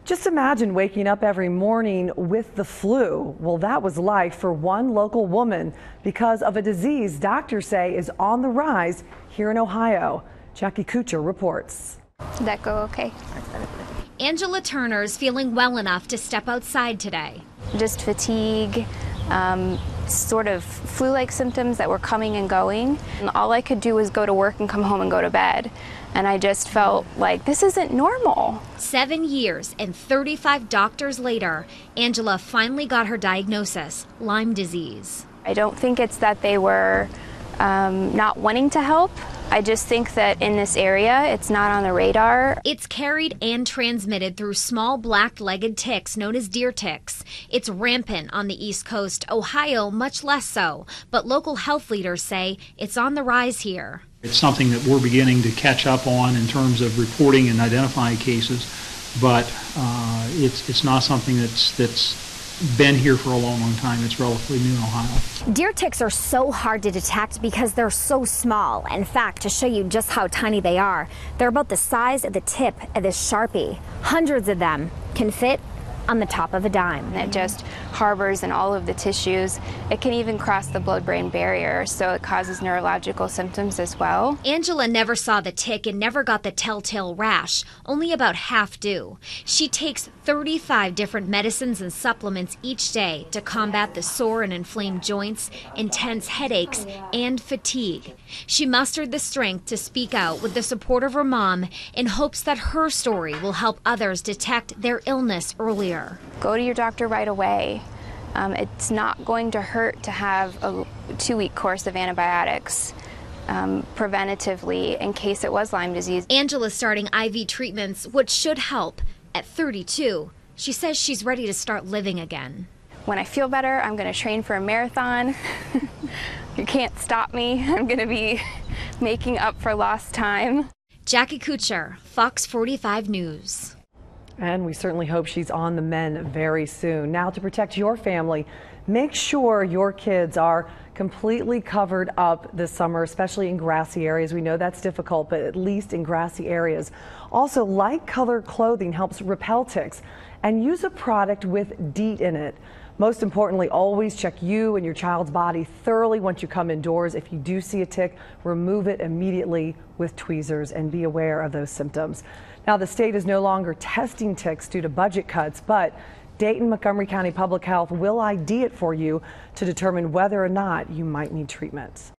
Just imagine waking up every morning with the flu. Well, that was life for one local woman because of a disease doctors say is on the rise here in Ohio. Jackie Kuchar reports. Did that go okay? Angela Turner's feeling well enough to step outside today. Just fatigue, sort of flu-like symptoms that were coming and going. And all I could do was go to work and come home and go to bed. And I just felt like this isn't normal. 7 years and 35 doctors later, Angela finally got her diagnosis, Lyme disease. I don't think it's that they were not wanting to help. I just think that in this area, it's not on the radar. It's carried and transmitted through small black-legged ticks known as deer ticks. It's rampant on the East Coast, Ohio much less so, but local health leaders say it's on the rise here. It's something that we're beginning to catch up on in terms of reporting and identifying cases, but it's not something that's been here for a long time. It's relatively new in Ohio. Deer ticks are so hard to detect because they're so small. In fact, to show you just how tiny they are, they're about the size of the tip of this Sharpie. Hundreds of them can fit on the top of a dime. It just harbors in all of the tissues. It can even cross the blood-brain barrier, so it causes neurological symptoms as well. Angela never saw the tick and never got the telltale rash, only about half do. She takes 35 different medicines and supplements each day to combat the sore and inflamed joints, intense headaches, and fatigue. She mustered the strength to speak out with the support of her mom in hopes that her story will help others detect their illness earlier. Go to your doctor right away. It's not going to hurt to have a 2-week course of antibiotics preventatively in case it was Lyme disease. Angela's starting IV treatments, which should help. At 32, she says she's ready to start living again. When I feel better, I'm going to train for a marathon. You can't stop me. I'm going to be making up for lost time. Jackie Kuchar, Fox 45 News. And we certainly hope she's on the mend very soon. Now, to protect your family, make sure your kids are completely covered up this summer, especially in grassy areas. We know that's difficult, but at least in grassy areas. Also, light colored clothing helps repel ticks, and use a product with DEET in it. Most importantly, always check you and your child's body thoroughly once you come indoors. If you do see a tick, remove it immediately with tweezers and be aware of those symptoms. Now, the state is no longer testing ticks due to budget cuts, but Dayton Montgomery County Public Health will ID it for you to determine whether or not you might need treatment.